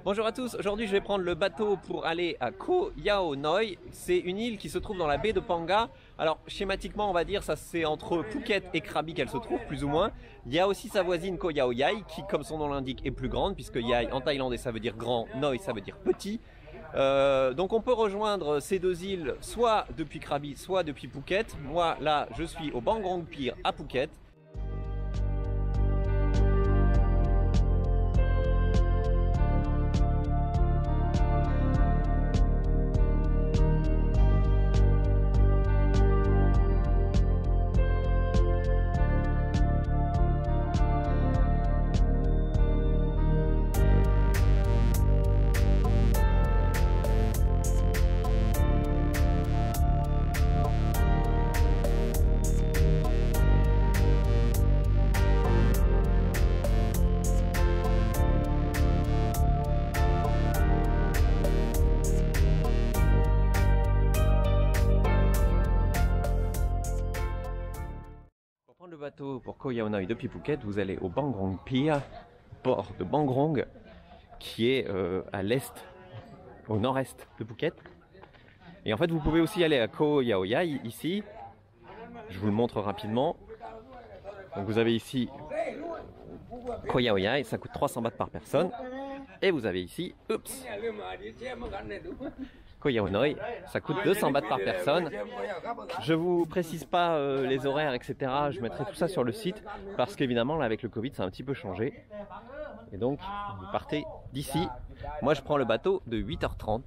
Bonjour à tous, aujourd'hui je vais prendre le bateau pour aller à Koh Yao Noi. C'est une île qui se trouve dans la baie de Panga. Alors schématiquement on va dire ça c'est entre Phuket et Krabi qu'elle se trouve plus ou moins. Il y a aussi sa voisine Koh Yao Yai qui comme son nom l'indique est plus grande puisque Yai en thaïlandais ça veut dire grand, Noi ça veut dire petit. Donc on peut rejoindre ces deux îles soit depuis Krabi soit depuis Phuket. Moi là je suis au Bangrong Pier à Phuket. Pour prendre le bateau pour Koh Yao Noi depuis Phuket, vous allez au Bangrong Pier, port de Bangrong, qui est à l'est, au nord-est de Phuket. Et en fait, vous pouvez aussi aller à Koh Yao Yai, ici. Je vous le montre rapidement. Donc vous avez ici Koh Yao Yai, ça coûte 300 bahts par personne. Et vous avez ici, oups, Koh Yao Noi, ça coûte 200 bahts par personne. Je vous précise pas les horaires, etc. Je mettrai tout ça sur le site parce qu'évidemment là avec le Covid ça a un petit peu changé. Et donc vous partez d'ici. Moi je prends le bateau de 8h30.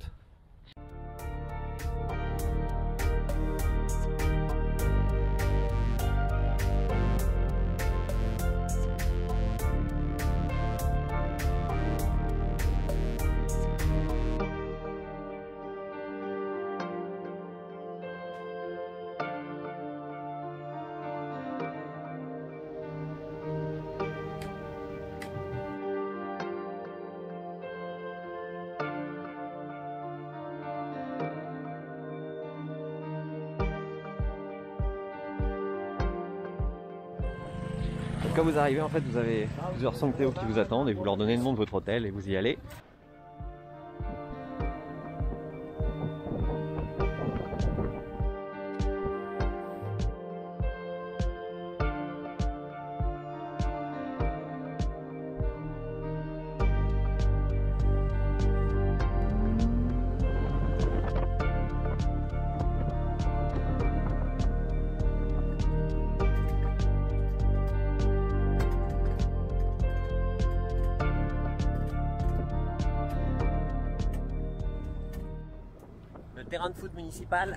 Quand vous arrivez, en fait, vous avez plusieurs Songteo qui vous attendent et vous leur donnez le nom de votre hôtel et vous y allez. Le terrain de foot municipal.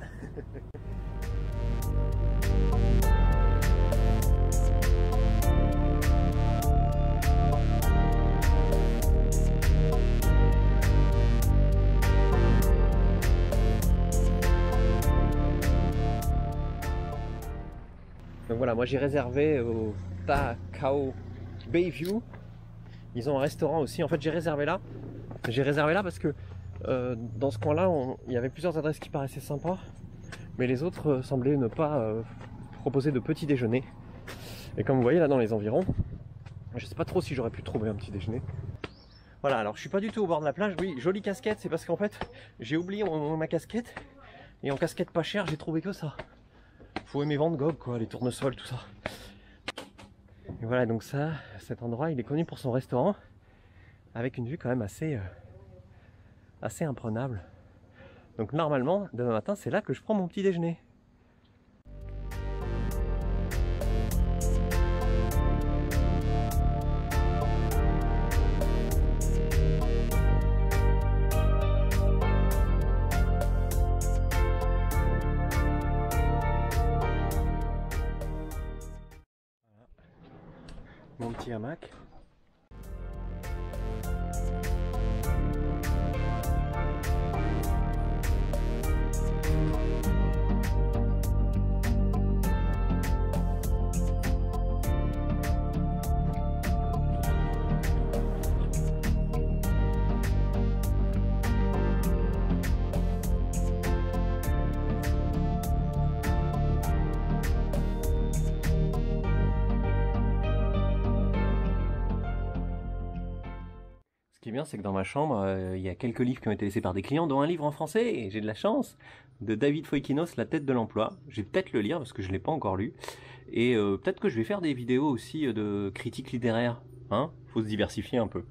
Donc voilà, moi j'ai réservé au Ta Khao Bayview. Ils ont un restaurant aussi. En fait j'ai réservé là. J'ai réservé là parce que dans ce coin-là, il y avait plusieurs adresses qui paraissaient sympas, mais les autres semblaient ne pas proposer de petit déjeuner. Et comme vous voyez là dans les environs, je sais pas trop si j'aurais pu trouver un petit déjeuner. Voilà, alors je suis pas du tout au bord de la plage. Oui, jolie casquette, c'est parce qu'en fait j'ai oublié ma casquette, et en casquette pas chère j'ai trouvé que ça. Faut aimer Van Gogh quoi, les tournesols, tout ça. Et voilà, donc ça, cet endroit il est connu pour son restaurant, avec une vue quand même assez imprenable. Donc normalement, demain matin, c'est là que je prends mon petit déjeuner. Voilà. Mon petit hamac. qui est bien, c'est que dans ma chambre, il y a quelques livres qui ont été laissés par des clients, dont un livre en français, et j'ai de la chance, de David Foikinos, La tête de l'emploi. Je vais peut-être le lire parce que je ne l'ai pas encore lu. Et peut-être que je vais faire des vidéos aussi de critiques littéraires. Hein, faut se diversifier un peu.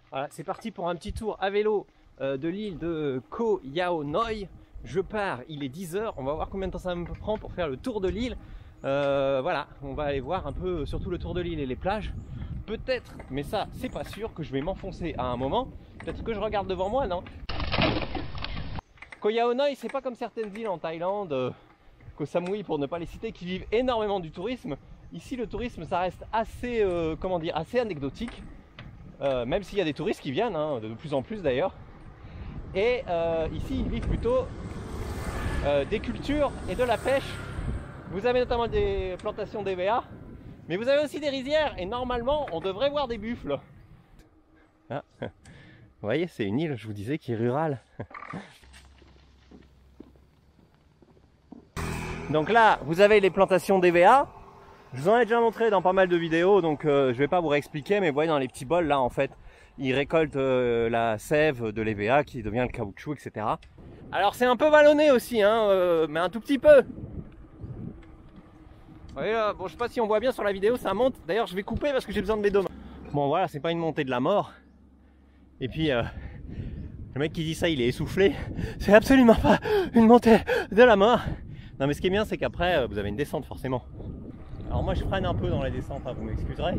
Voilà, c'est parti pour un petit tour à vélo de l'île de Koh Yao Noi. Je pars, il est 10 h, on va voir combien de temps ça me prend pour faire le tour de l'île. Voilà, on va aller voir un peu surtout le tour de l'île et les plages. Peut-être, mais ça c'est pas sûr, que je vais m'enfoncer à un moment. Peut-être que je regarde devant moi, non? Koh Yao Noi, c'est pas comme certaines îles en Thaïlande, Koh Samui pour ne pas les citer, qui vivent énormément du tourisme. Ici le tourisme ça reste assez, comment dire, assez anecdotique. Même s'il y a des touristes qui viennent, hein, de plus en plus d'ailleurs. Et ici ils vivent plutôt des cultures et de la pêche. Vous avez notamment des plantations d'EVA, mais vous avez aussi des rizières, et normalement on devrait voir des buffles. Ah, vous voyez, c'est une île, je vous disais, qui est rurale. Donc là, vous avez les plantations d'EVA. Je vous en ai déjà montré dans pas mal de vidéos, donc je vais pas vous réexpliquer, mais vous voyez dans les petits bols là, en fait, ils récoltent la sève de l'EVA qui devient le caoutchouc, etc. Alors c'est un peu vallonné aussi, hein, mais un tout petit peu. Vous voyez là, bon, je sais pas si on voit bien sur la vidéo, ça monte. D'ailleurs, je vais couper parce que j'ai besoin de mes deux mains. Bon, voilà, c'est pas une montée de la mort. Et puis, le mec qui dit ça, il est essoufflé. C'est absolument pas une montée de la mort. Non, mais ce qui est bien, c'est qu'après, vous avez une descente forcément. Alors moi, je freine un peu dans la descente, hein, vous m'excuserez.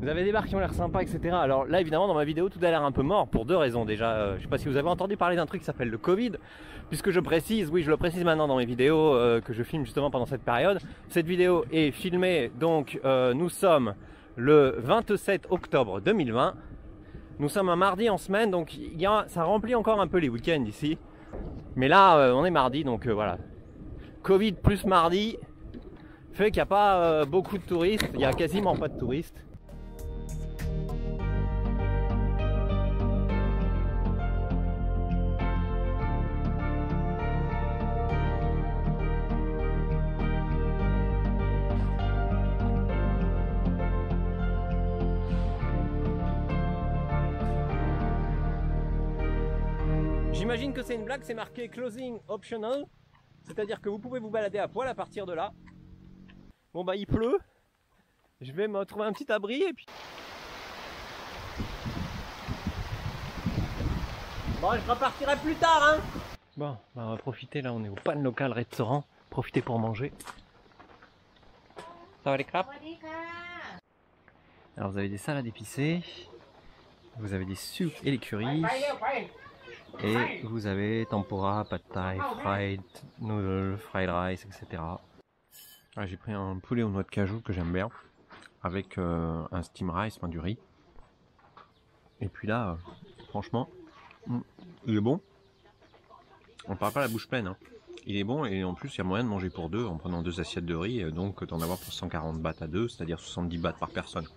Vous avez des bars qui ont l'air sympas, etc. Alors là, évidemment, dans ma vidéo, tout a l'air un peu mort pour deux raisons. Déjà, je sais pas si vous avez entendu parler d'un truc qui s'appelle le Covid. Puisque je précise, oui, je le précise maintenant dans mes vidéos que je filme justement pendant cette période. Cette vidéo est filmée, donc nous sommes le 27 octobre 2020. Nous sommes un mardi en semaine, donc ça remplit encore un peu les week-ends ici. Mais là, on est mardi, donc voilà. Covid plus mardi fait qu'il n'y a pas beaucoup de touristes. Il n'y a quasiment pas de touristes. J'imagine que c'est une blague, c'est marqué closing optional, c'est-à-dire que vous pouvez vous balader à poil à partir de là. Bon bah il pleut, je vais me trouver un petit abri et puis... Bon, je repartirai plus tard, hein. Bon, bah on va profiter, là on est au pan local restaurant, profiter pour manger. Ça va les crêpes? Alors vous avez des salades épicées, vous avez des soupes et les currys. Et vous avez tempura, pad thai, fried noodle, fried rice, etc. J'ai pris un poulet aux noix de cajou que j'aime bien, avec un steam rice, enfin du riz. Et puis là, franchement, il est bon. On ne parle pas la bouche pleine, hein. Il est bon et en plus il y a moyen de manger pour deux en prenant 2 assiettes de riz, et donc d'en avoir pour 140 bahts à deux, c'est-à-dire 70 bahts par personne.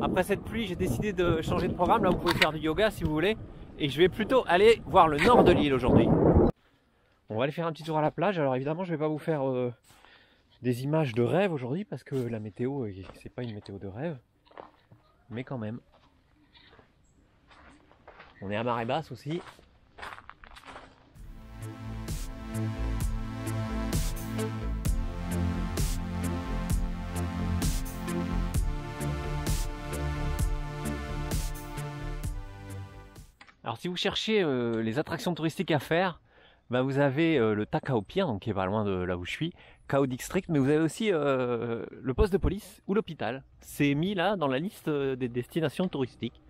Après cette pluie, j'ai décidé de changer de programme. Là vous pouvez faire du yoga si vous voulez. Et je vais plutôt aller voir le nord de l'île aujourd'hui. On va aller faire un petit tour à la plage. Alors évidemment, je ne vais pas vous faire des images de rêve aujourd'hui parce que la météo, c'est pas une météo de rêve. Mais quand même. On est à marée basse aussi. Alors si vous cherchez les attractions touristiques à faire, bah vous avez le Ta Khao Pier, donc qui est pas loin de là où je suis, Khao District, mais vous avez aussi le poste de police ou l'hôpital. C'est mis là dans la liste des destinations touristiques.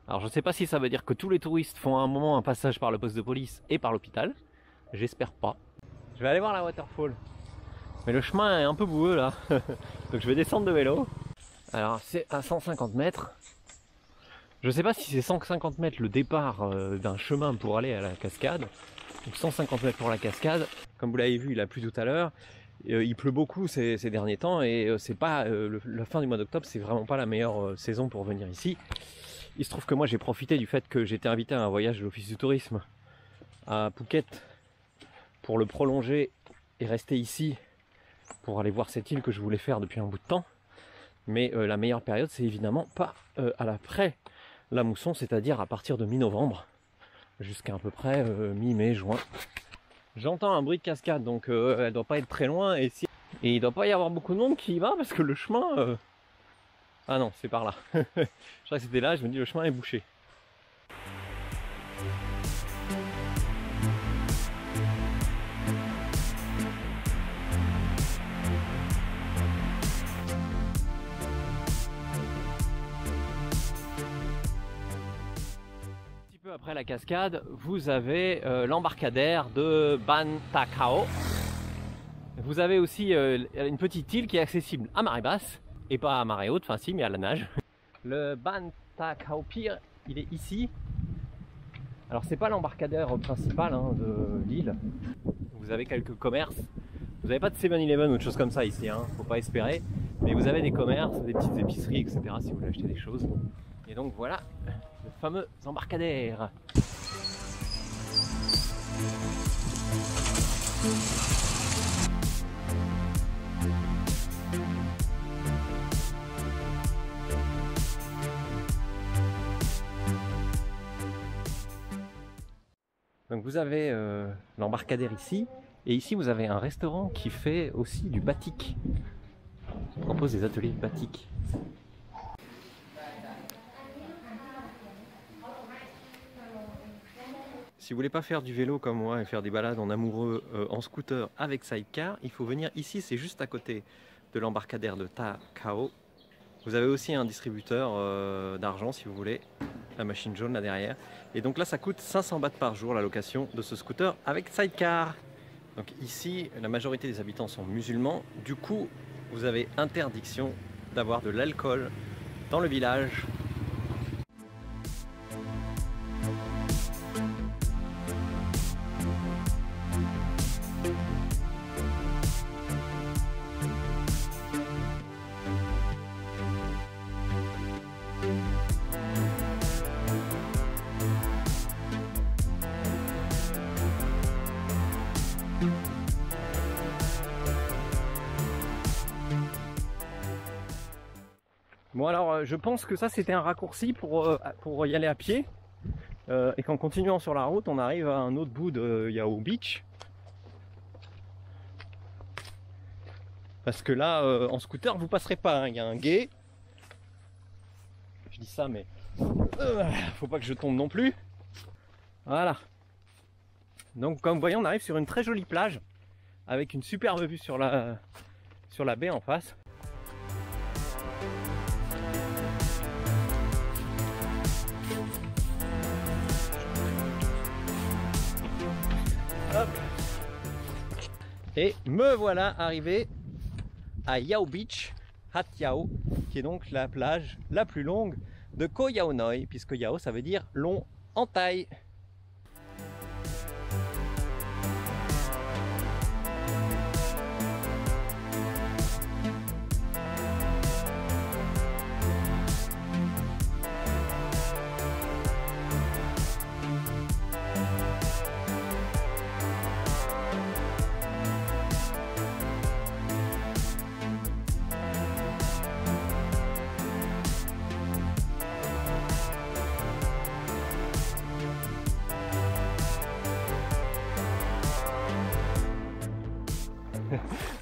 Alors je ne sais pas si ça veut dire que tous les touristes font à un moment un passage par le poste de police et par l'hôpital. J'espère pas. Je vais aller voir la waterfall. Mais le chemin est un peu boueux là, donc je vais descendre de vélo. Alors c'est à 150 mètres. Je ne sais pas si c'est 150 mètres le départ d'un chemin pour aller à la cascade, ou 150 mètres pour la cascade. Comme vous l'avez vu, il a plu tout à l'heure. Il pleut beaucoup ces derniers temps et c'est pas la fin du mois d'octobre, c'est vraiment pas la meilleure saison pour venir ici. Il se trouve que moi j'ai profité du fait que j'étais invité à un voyage de l'Office du tourisme à Phuket pour le prolonger et rester ici pour aller voir cette île que je voulais faire depuis un bout de temps. Mais la meilleure période, c'est évidemment pas à l'après la mousson, c'est-à-dire à partir de mi-novembre jusqu'à peu près mi-mai, juin. J'entends un bruit de cascade, donc elle doit pas être très loin, et il doit pas y avoir beaucoup de monde qui y va parce que le chemin... Ah non, c'est par là. Je crois que c'était là, je me dis le chemin est bouché. Après la cascade, vous avez l'embarcadère de Ban Ta Khao. Vous avez aussi une petite île qui est accessible à marée basse et pas à marée haute, enfin si, mais à la nage. Le Ban Ta Khao Pier, il est ici. Alors c'est pas l'embarcadère principal de l'île. Vous avez quelques commerces. Vous n'avez pas de 7-Eleven ou de choses comme ça ici, faut pas espérer. Mais vous avez des commerces, des petites épiceries, etc. si vous voulez acheter des choses. Et donc voilà le fameux embarcadère. Donc vous avez l'embarcadère ici, et ici vous avez un restaurant qui fait aussi du batik. Il propose des ateliers de batik. Si vous voulez pas faire du vélo comme moi et faire des balades en amoureux en scooter avec sidecar, il faut venir ici, c'est juste à côté de l'embarcadère de Ta Khao. Vous avez aussi un distributeur d'argent si vous voulez, la machine jaune là derrière. Et donc là ça coûte 500 bahts par jour la location de ce scooter avec sidecar. Donc ici la majorité des habitants sont musulmans, du coup vous avez interdiction d'avoir de l'alcool dans le village. Bon alors je pense que ça c'était un raccourci pour y aller à pied et qu'en continuant sur la route on arrive à un autre bout de Yao Beach. Parce que là en scooter vous passerez pas, il y a un gué. Je dis ça mais faut pas que je tombe non plus. Voilà. Donc comme vous voyez on arrive sur une très jolie plage avec une superbe vue sur la baie en face. Hop. Et me voilà arrivé à Yao Beach, Hat Yao, qui est donc la plage la plus longue de Koh Yao Noi, puisque Yao ça veut dire long en taille.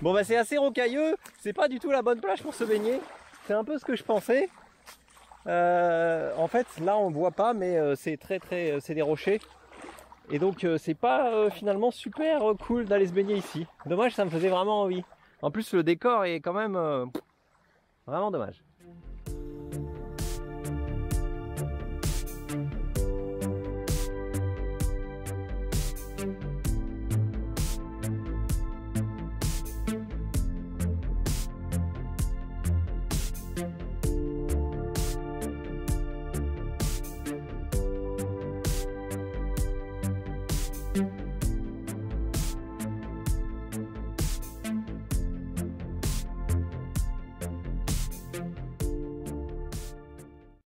Bon bah c'est assez rocailleux, c'est pas du tout la bonne plage pour se baigner. C'est un peu ce que je pensais. En fait là on voit pas mais c'est c'est des rochers. Et donc c'est pas finalement super cool d'aller se baigner ici. Dommage, ça me faisait vraiment envie. En plus le décor est quand même vraiment dommage.